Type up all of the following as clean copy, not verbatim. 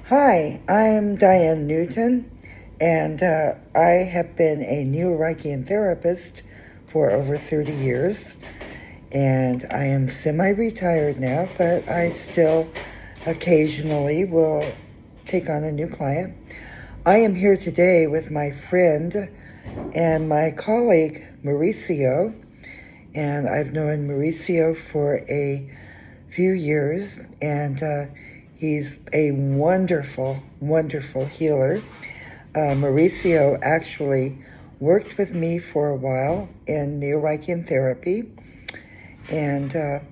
Hi, I'm Diane Newton, and I have been a Neo-Reichian therapist for over 30 years, and I am semi-retired now, but I still occasionally will take on a new client. I am here today with my friend and my colleague, Mauricio, and I've known Mauricio for a few years, and he's a wonderful, wonderful healer. Mauricio actually worked with me for a while in Neo-Reichian therapy, and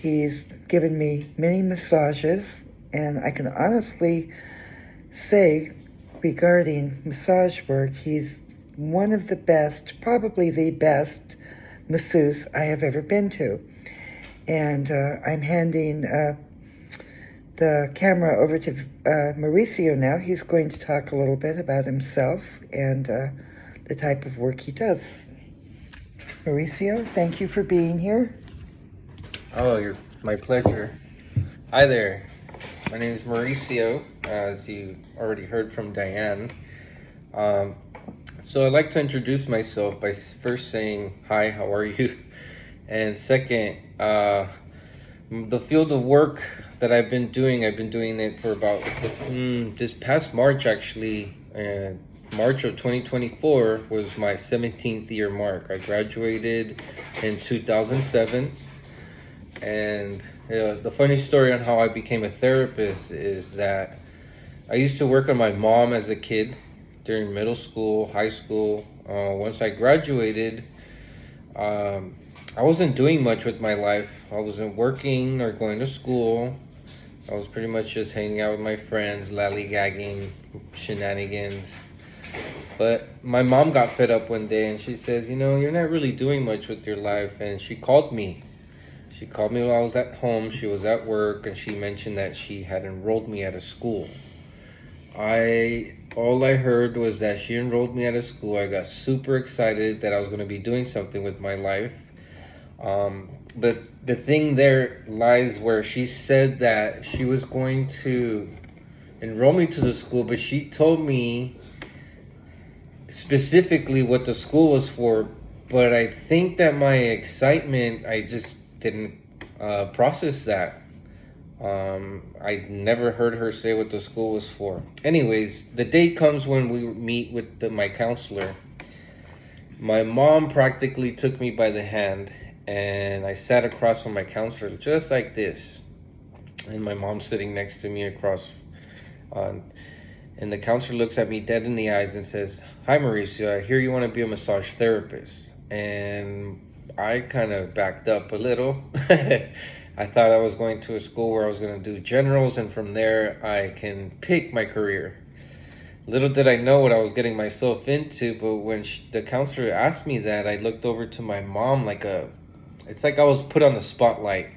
he's given me many massages, and I can honestly say regarding massage work, he's one of the best, probably the best masseuse I have ever been to. And I'm handing the camera over to Mauricio now. He's going to talk a little bit about himself and the type of work he does. Mauricio, thank you for being here. Oh, my pleasure. Hi there. My name is Mauricio, as you already heard from Diane. So I'd like to introduce myself by first saying, hi, how are you? And second, the field of work that I've been doing it for about this past March, actually. March of 2024 was my 17th year mark. I graduated in 2007. And the funny story on how I became a therapist is that I used to work on my mom as a kid during middle school, high school. Once I graduated, I wasn't doing much with my life. I wasn't working or going to school. I was pretty much just hanging out with my friends, lollygagging, shenanigans. But my mom got fed up one day and she says, you're not really doing much with your life. And she called me. She called me while I was at home. She was at work, and she mentioned that she had enrolled me at a school. All I heard was that she enrolled me at a school. I got super excited that I was going to be doing something with my life. But the thing there lies where she said that she was going to enroll me to the school, but she told me specifically what the school was for. But I think that my excitement, I just didn't process that. I never heard her say what the school was for. Anyways, the day comes when we meet with my counselor. My mom practically took me by the hand, and I sat across from my counselor just like this. And my mom's sitting next to me across. And the counselor looks at me dead in the eyes and says, "Hi, Mauricio, I hear you want to be a massage therapist." And I kind of backed up a little. I thought I was going to a school where I was going to do generals, and from there I can pick my career. Little did I know what I was getting myself into, but when the counselor asked me that, I looked over to my mom it's like I was put on the spotlight.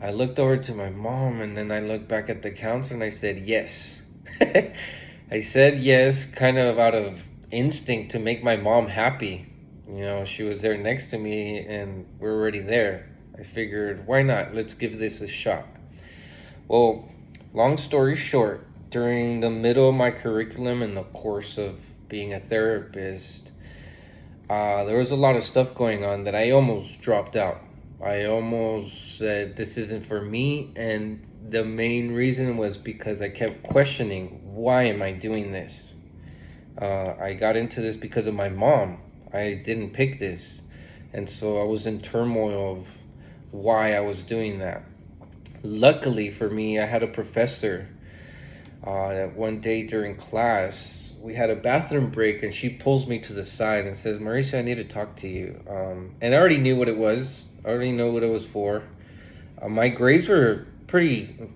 I looked over to my mom, and then I looked back at the counselor, and I said yes. I said yes, kind of out of instinct to make my mom happy. She was there next to me, and we're already there. I figured, why not? Let's give this a shot. Well, long story short, during the middle of my curriculum and the course of being a therapist, there was a lot of stuff going on that I almost dropped out. I almost said, this isn't for me. And the main reason was because I kept questioning, why am I doing this? I got into this because of my mom. I didn't pick this. And so I was in turmoil of why I was doing that. Luckily for me, I had a professor that one day during class, we had a bathroom break, and she pulls me to the side and says, "Mauricio, I need to talk to you." And I already knew what it was. I already know what it was for. My grades were pretty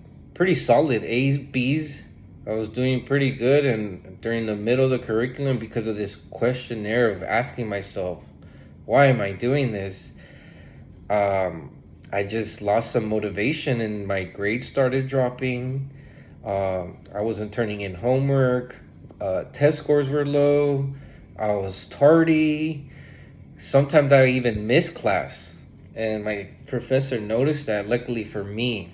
solid, A's, B's. I was doing pretty good, and during the middle of the curriculum, because of this questionnaire of asking myself, why am I doing this? I just lost some motivation, and my grades started dropping. I wasn't turning in homework. Test scores were low. I was tardy. Sometimes I even missed class, and my professor noticed that, luckily for me.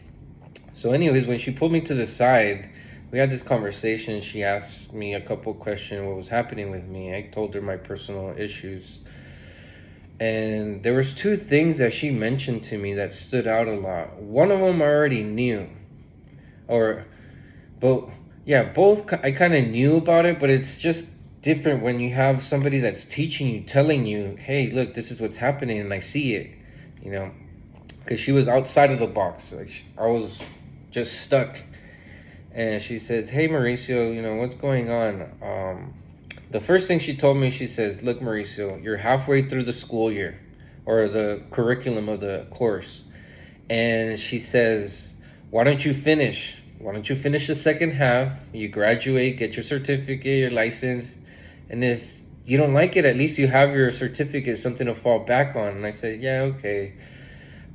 So anyways, when she pulled me to the side, we had this conversation. She asked me a couple questions, what was happening with me. I told her my personal issues. And there was two things that she mentioned to me that stood out a lot. One of them I already knew. Or, both, yeah, both I kind of knew about it, but it's just different when you have somebody that's teaching you, telling you, hey, look, this is what's happening, and I see it, you know, because she was outside of the box. Like, I was just stuck. And she says, hey, Mauricio, you know, what's going on? The first thing she told me, she says, look, Mauricio, you're halfway through the school year or the curriculum of the course. And she says, why don't you finish? Why don't you finish the second half? You graduate, get your certificate, your license. And if you don't like it, at least you have your certificate, something to fall back on. And I said, yeah, okay.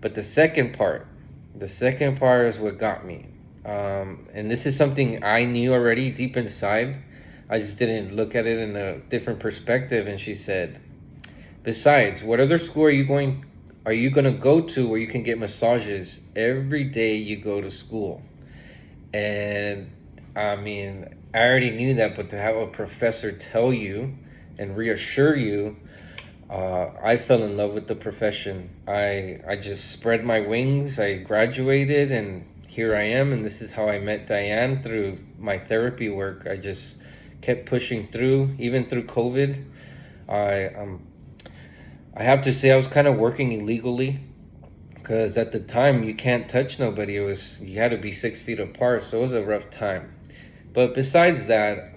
But the second part is what got me. And this is something I knew already deep inside. I just didn't look at it in a different perspective. And she said, besides, what other school are you going to go to where you can get massages every day you go to school? And I mean, I already knew that, but to have a professor tell you and reassure you, I fell in love with the profession. I just spread my wings. I graduated, and here I am. And this is how I met Diane, through my therapy work. I just kept pushing through, even through COVID. I have to say I was kind of working illegally, because at the time you can't touch nobody. You had to be 6 feet apart, so it was a rough time. But besides that,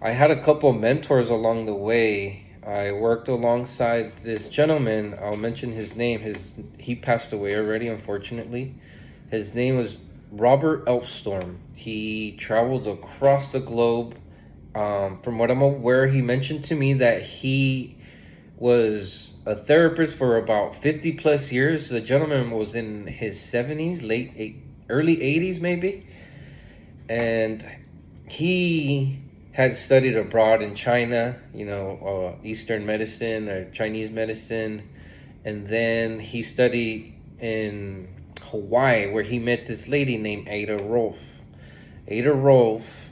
I had a couple mentors along the way. I worked alongside this gentleman. I'll mention his name. He passed away already, unfortunately. His name was Robert Elfstorm. He traveled across the globe. From what I'm aware, he mentioned to me that he was a therapist for about 50 plus years. The gentleman was in his 70s, early 80s maybe. And he had studied abroad in China, Eastern medicine or Chinese medicine. And then he studied in Hawaii, where he met this lady named Ada Rolf. Ada Rolf,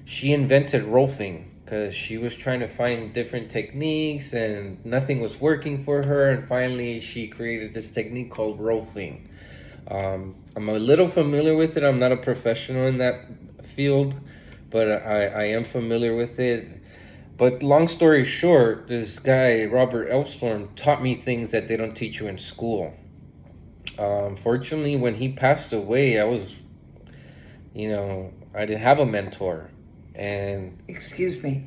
she invented rolfing, because she was trying to find different techniques and nothing was working for her. And finally, she created this technique called rolfing. I'm a little familiar with it. I'm not a professional in that field, but I am familiar with it. But long story short, this guy, Robert Elfstorm, taught me things that they don't teach you in school. Fortunately, when he passed away, I didn't have a mentor. And Excuse me.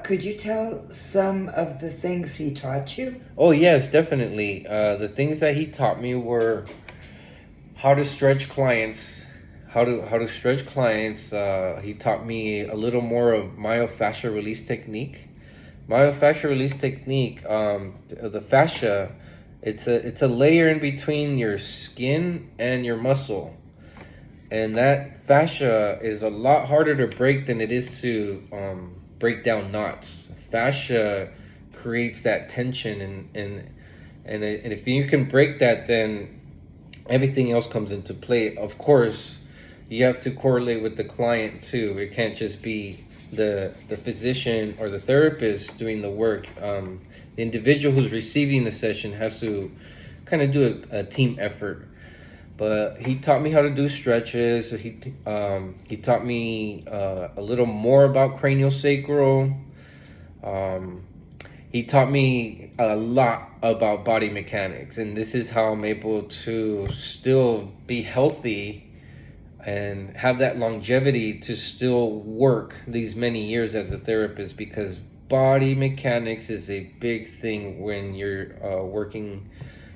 Could you tell some of the things he taught you? oh yes, definitely. The things that he taught me were how to stretch clients, how to stretch clients. He taught me a little more of myofascial release technique. Myofascial release technique. The fascia, it's a layer in between your skin and your muscle. And that fascia is a lot harder to break than it is to break down knots. Fascia creates that tension, and if you can break that, then everything else comes into play. Of course, you have to correlate with the client too. It can't just be the physician or the therapist doing the work. The individual who's receiving the session has to kind of do a team effort. But he taught me how to do stretches. He taught me a little more about craniosacral. He taught me a lot about body mechanics, and this is how I'm able to still be healthy and have that longevity to still work these many years as a therapist, because body mechanics is a big thing when you're working,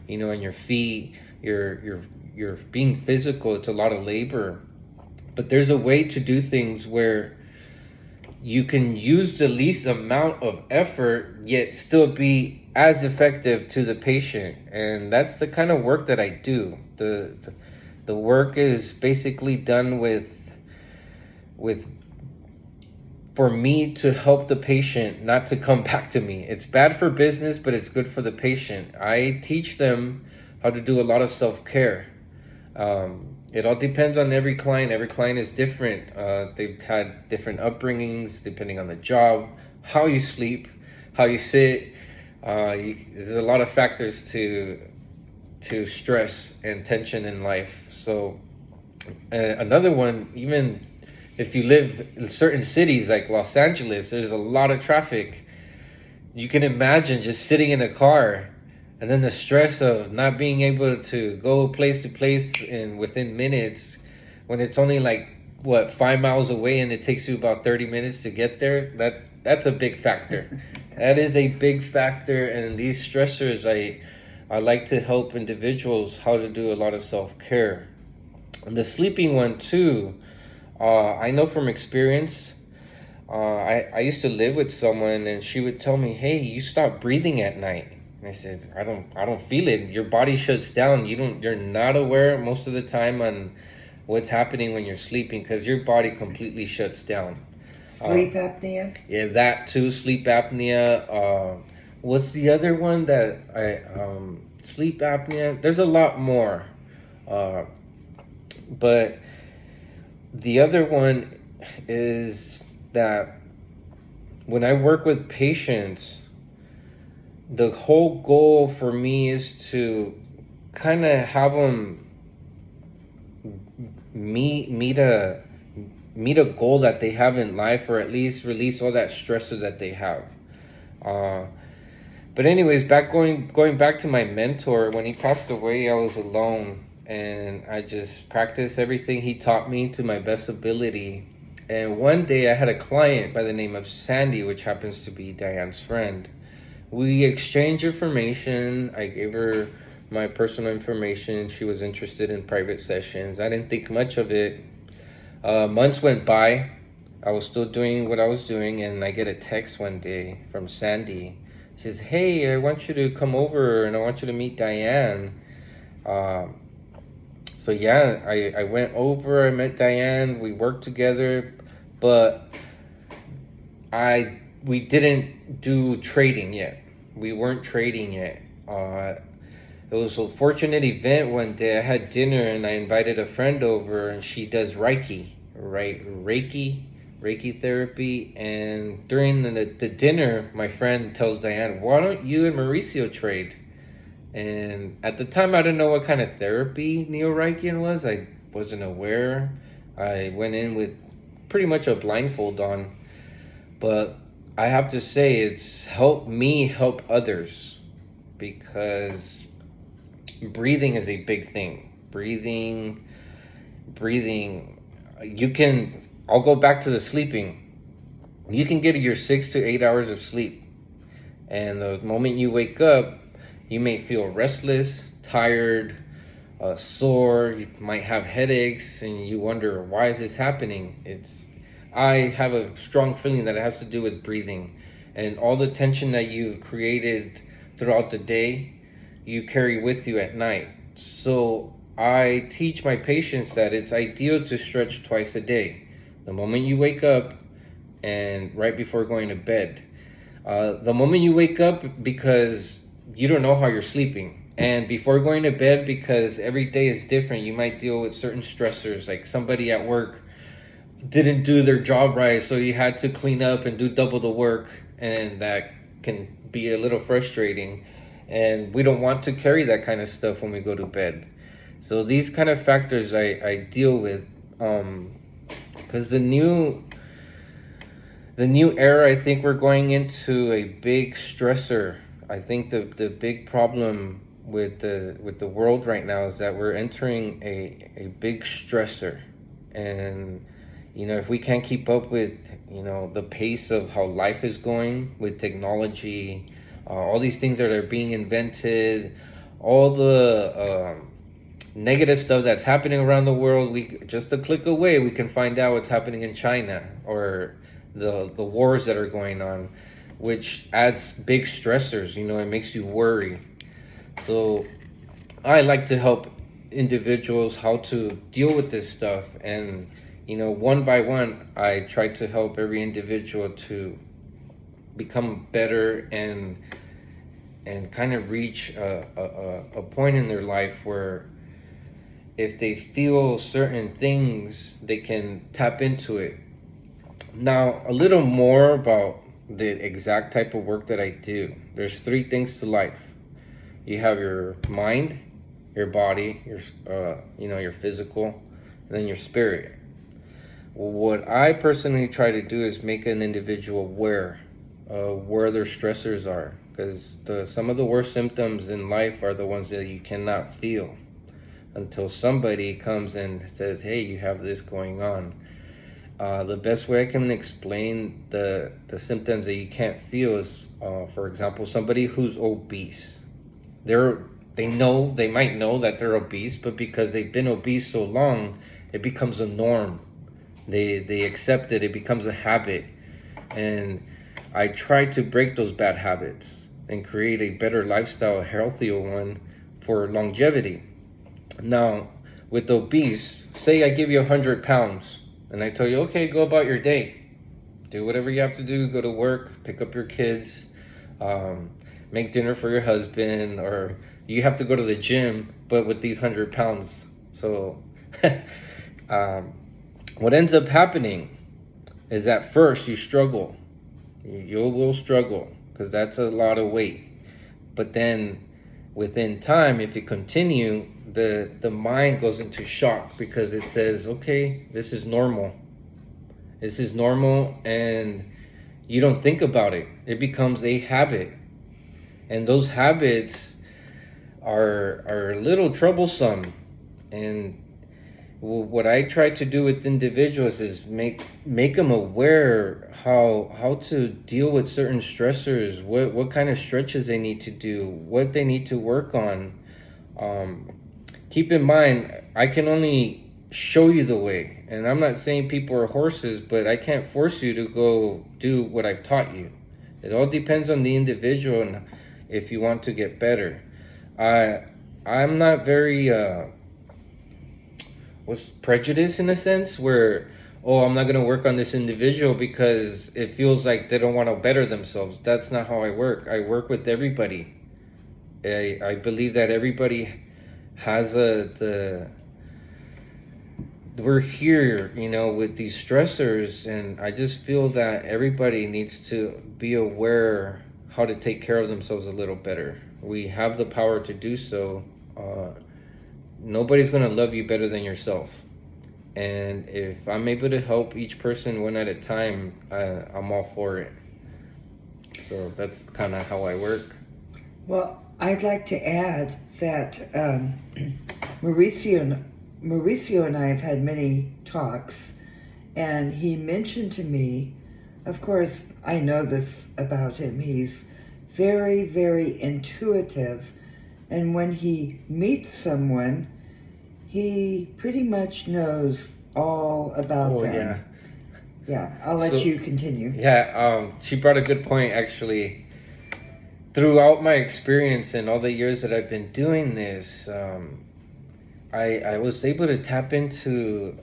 in your feet. You're being physical. It's a lot of labor, but there's a way to do things where you can use the least amount of effort yet still be as effective to the patient. And that's the kind of work that I do. The work is basically done with for me to help the patient, not to come back to me. It's bad for business, but it's good for the patient. I teach them how to do a lot of self-care. It all depends on every client. Every client is different. They've had different upbringings depending on the job, how you sleep, how you sit. There's a lot of factors to stress and tension in life. So another one, even if you live in certain cities like Los Angeles, there's a lot of traffic. You can imagine just sitting in a car and then the stress of not being able to go place to place in within minutes when it's only like what 5 miles away and it takes you about 30 minutes to get there. That's a big factor. That is a big factor. And these stressors, I like to help individuals how to do a lot of self-care. And the sleeping one too, I know from experience. I used to live with someone and she would tell me, "Hey, you stop breathing at night." And I said, "I don't feel it. Your body shuts down. You're not aware most of the time on what's happening when you're sleeping because your body completely shuts down." Sleep apnea? Yeah, that too, sleep apnea. What's the other one that sleep apnea? There's a lot more. Uh, but the other one is that when I work with patients, the whole goal for me is to kind of have them meet a goal that they have in life, or at least release all that stressor that they have. Uh, but anyways, going back to my mentor, when he passed away, I was alone, and I just practiced everything he taught me to my best ability. And one day I had a client by the name of Sandy, which happens to be Diane's friend. We exchanged information. I gave her my personal information. She was interested in private sessions. I didn't think much of it. Months went by. I was still doing what I was doing, and I get a text one day from Sandy. She says, "Hey, I want you to come over and I want you to meet Diane." So yeah, I went over, I met Diane, we worked together, but we didn't do trading yet. We weren't trading yet. It was a fortunate event one day. I had dinner and I invited a friend over, and she does Reiki, right? Reiki therapy. And during the dinner, my friend tells Diane, "Why don't you and Mauricio trade?" And at the time, I didn't know what kind of therapy Neo-Reikian was. I wasn't aware. I went in with pretty much a blindfold on. But I have to say, it's helped me help others, because breathing is a big thing. Breathing. I'll go back to the sleeping. You can get your 6 to 8 hours of sleep. And the moment you wake up, you may feel restless, tired, sore. You might have headaches, and you wonder, why is this happening? I have a strong feeling that it has to do with breathing, and all the tension that you've created throughout the day, you carry with you at night. So I teach my patients that it's ideal to stretch twice a day. The moment you wake up and right before going to bed. The moment you wake up, because you don't know how you're sleeping, and before going to bed, because every day is different. You might deal with certain stressors, like somebody at work didn't do their job right, so you had to clean up and do double the work, and that can be a little frustrating. And we don't want to carry that kind of stuff when we go to bed. So these kind of factors I deal with, because the new era, I think we're going into a big stressor. I think the big problem with the world right now is that we're entering a big stressor. And if we can't keep up with the pace of how life is going with technology, all these things that are being invented, all the negative stuff that's happening around the world, we just a click away we can find out what's happening in China, or the wars that are going on, which adds big stressors. It makes you worry. So I like to help individuals how to deal with this stuff, and one by one I try to help every individual to become better and kind of reach a point in their life where if they feel certain things, they can tap into it. Now, a little more about the exact type of work that I do. There's three things to life. You have your mind, your body, your physical, and then your spirit. What I personally try to do is make an individual aware where their stressors are, because some of the worst symptoms in life are the ones that you cannot feel until somebody comes and says, hey, you have this going on. The best way I can explain the symptoms that you can't feel is, for example, somebody who's obese. They might know that they're obese, but because they've been obese so long, it becomes a norm. They accept it. It becomes a habit, and I try to break those bad habits and create a better lifestyle, a healthier one for longevity. Now, with obese, say I give you 100 pounds and I tell you, okay, go about your day. Do whatever you have to do, go to work, pick up your kids, make dinner for your husband, or you have to go to the gym, but with these 100 pounds. So what ends up happening is that first you struggle. You will struggle because that's a lot of weight. But then within time, if you continue, the mind goes into shock because it says, okay, this is normal. This is normal, and you don't think about it. It becomes a habit. And those habits are a little troublesome. And what I try to do with individuals is make them aware how to deal with certain stressors, what kind of stretches they need to do, what they need to work on. Keep in mind, I can only show you the way, and I'm not saying people are horses, but I can't force you to go do what I've taught you. It all depends on the individual and if you want to get better. I'm not very prejudice in a sense where, oh, I'm not going to work on this individual because it feels like they don't want to better themselves. That's not how I work. I work with everybody. I believe that everybody has we're here, with these stressors, and I just feel that everybody needs to be aware how to take care of themselves a little better. We have the power to do so. Nobody's going to love you better than yourself. And if I'm able to help each person one at a time, I'm all for it. So that's kind of how I work. Well, I'd like to add that Mauricio and I have had many talks, and he mentioned to me, of course, I know this about him, he's very, very intuitive. And when he meets someone, he pretty much knows all about them. Yeah. Yeah, I'll let you continue. Yeah, she brought a good point, actually. Throughout my experience and all the years that I've been doing this, I was able to tap into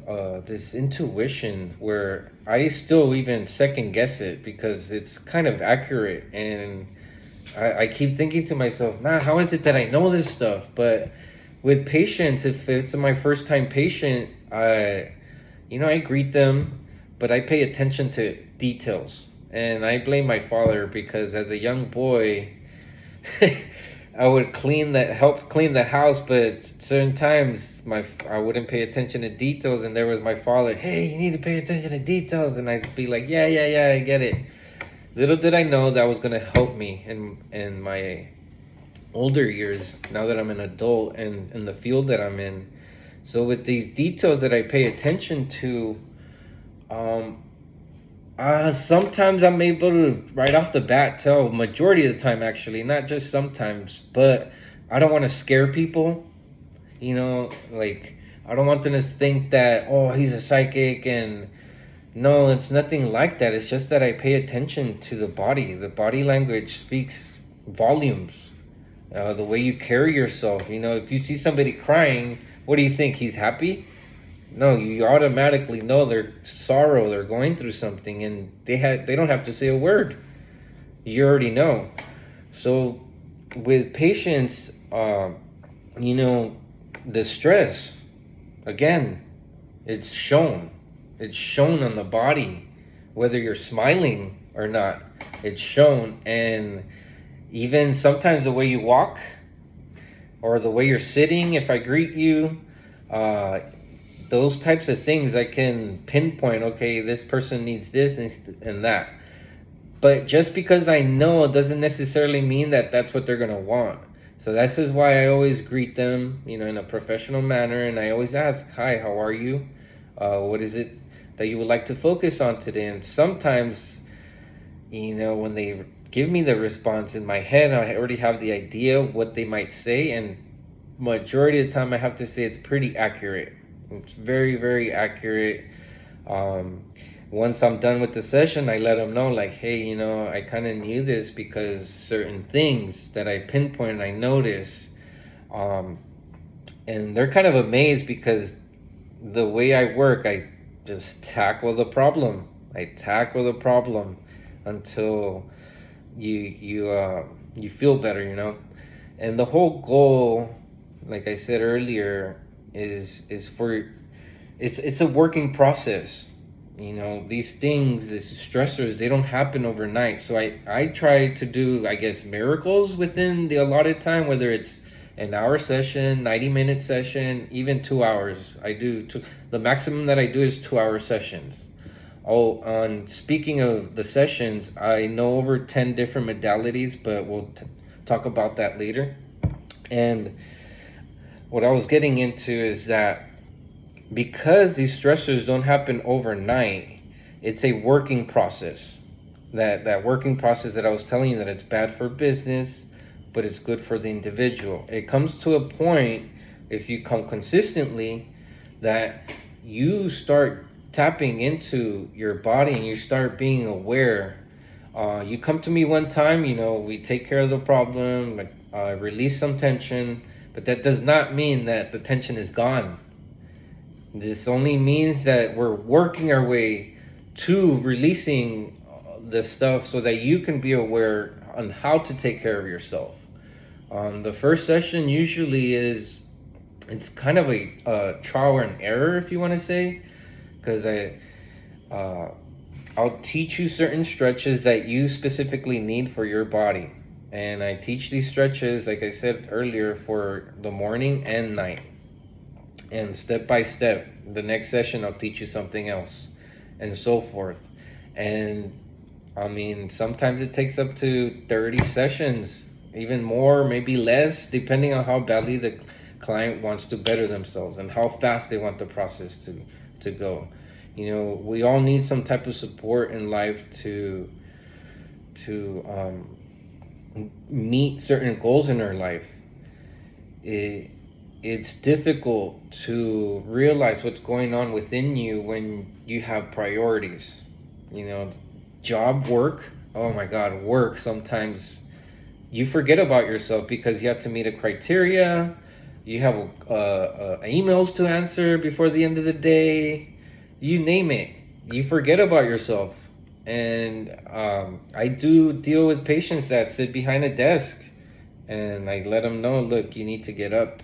this intuition where I still even second guess it because it's kind of accurate, and I keep thinking to myself, man, how is it that I know this stuff? But with patients, if it's my first time patient, I greet them, but I pay attention to details. And I blame my father because as a young boy, I would help clean the house, but certain times I wouldn't pay attention to details, and there was my father, hey, you need to pay attention to details, and I'd be like, yeah, I get it. Little did I know that was going to help me in my older years, now that I'm an adult and in the field that I'm in. So with these details that I pay attention to, sometimes I'm able to right off the bat tell, majority of the time actually, not just sometimes, but I don't want to scare people, like I don't want them to think that, oh, he's a psychic, and no, it's nothing like that. It's just that I pay attention to the body. The body language speaks volumes. The way you carry yourself, if you see somebody crying, what do you think? He's happy? No, you automatically know they're sorrow, they're going through something, and they don't have to say a word. You already know. So with patients, the stress, again, it's shown. It's shown on the body, whether you're smiling or not. It's shown, and even sometimes the way you walk or the way you're sitting, if I greet you, those types of things I can pinpoint, okay, this person needs this and that. But just because I know, it doesn't necessarily mean that that's what they're going to want. So this is why I always greet them, in a professional manner. And I always ask, hi, how are you? What is it that you would like to focus on today? And sometimes, when they give me the response in my head, I already have the idea of what they might say. And majority of the time, I have to say it's pretty accurate. It's very, very accurate. Once I'm done with the session, I let them know, like, hey, I kind of knew this because certain things that I pinpoint, I notice. And they're kind of amazed because the way I work, I just tackle the problem. I tackle the problem until you feel better, And the whole goal, like I said earlier, is for it's a working process. These things, these stressors, they don't happen overnight. So I try to do, I guess, miracles within the allotted time, whether it's an hour session, 90-minute session, even 2 hours. The maximum that I do is 2-hour sessions. Speaking of the sessions, I know over 10 different modalities, but we'll talk about that later. And what I was getting into is that because these stressors don't happen overnight, it's a working process. That working process that I was telling you, that it's bad for business, but it's good for the individual. It comes to a point, if you come consistently, that you start tapping into your body and you start being aware. You come to me one time, we take care of the problem, release some tension, but that does not mean that the tension is gone. This only means that we're working our way to releasing the stuff so that you can be aware on how to take care of yourself. The first session usually it's kind of a trial and error, if you want to say, because I'll teach you certain stretches that you specifically need for your body. And I teach these stretches, like I said earlier, for the morning and night. And step by step, the next session I'll teach you something else, and so forth. And sometimes it takes up to 30 sessions, even more, maybe less, depending on how badly the client wants to better themselves and how fast they want the process to go. We all need some type of support in life to meet certain goals in our life. It's difficult to realize what's going on within you when you have priorities. Job, work, oh my God, work, sometimes you forget about yourself because you have to meet a criteria. You have emails to answer before the end of the day. You name it. You forget about yourself. And I do deal with patients that sit behind a desk, and I let them know, look, you need to get up.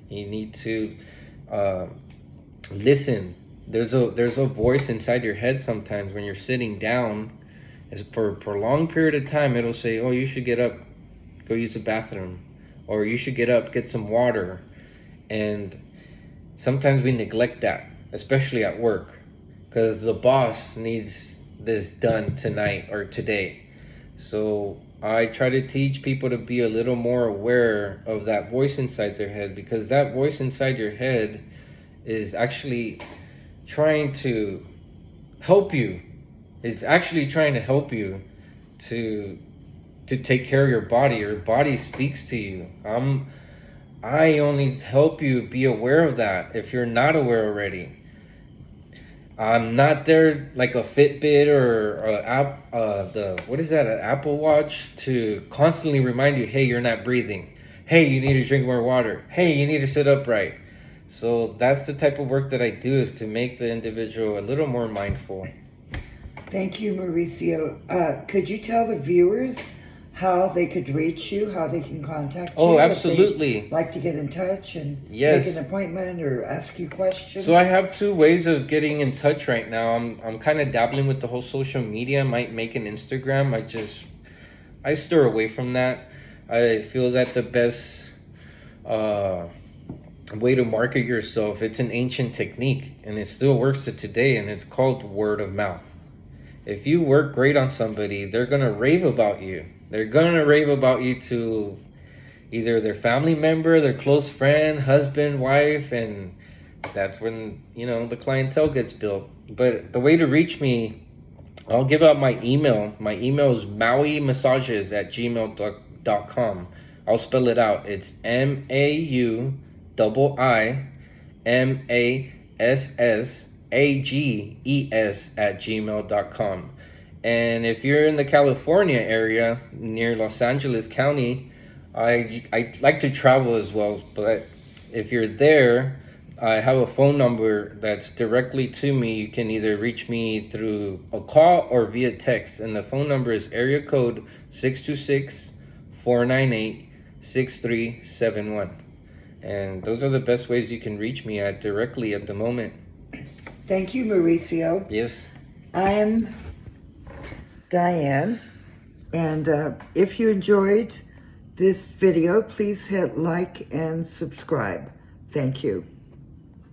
You need to listen. There's a voice inside your head sometimes when you're sitting down. For a prolonged period of time, it'll say, oh, you should get up, go use the bathroom. Or you should get up, get some water. And sometimes we neglect that, especially at work, because the boss needs this done tonight or today. So I try to teach people to be a little more aware of that voice inside their head, because that voice inside your head is actually trying to help you. It's actually trying to help you to take care of your body. Your body speaks to you. I only help you be aware of that if you're not aware already. I'm not there like a Fitbit or an Apple Watch to constantly remind you, hey, you're not breathing. Hey, you need to drink more water. Hey, you need to sit upright. So that's the type of work that I do, is to make the individual a little more mindful. Thank you, Mauricio. Could you tell the viewers how they could reach you, how they can contact you. Oh, if absolutely. they'd like to get in touch and Yes. make an appointment or ask you questions. So I have two ways of getting in touch right now. I'm kind of dabbling with the whole social media. I might make an Instagram. I stir away from that. I feel that the best way to market yourself, it's an ancient technique and it still works to today, and it's called word of mouth. If you work great on somebody, they're gonna rave about you. They're gonna rave about you to either their family member, their close friend, husband, wife, and that's when, the clientele gets built. But the way to reach me, I'll give out my email. My email is mauimassages@gmail.com. I'll spell it out. It's MAUIIMASSAGES@gmail.com. And if you're in the California area near Los Angeles County, I like to travel as well. But if you're there, I have a phone number that's directly to me. You can either reach me through a call or via text. And the phone number is area code 626-498-6371. And those are the best ways you can reach me at directly at the moment. Thank you, Mauricio. Yes. I'm Diane, and if you enjoyed this video, please hit like and subscribe. Thank you.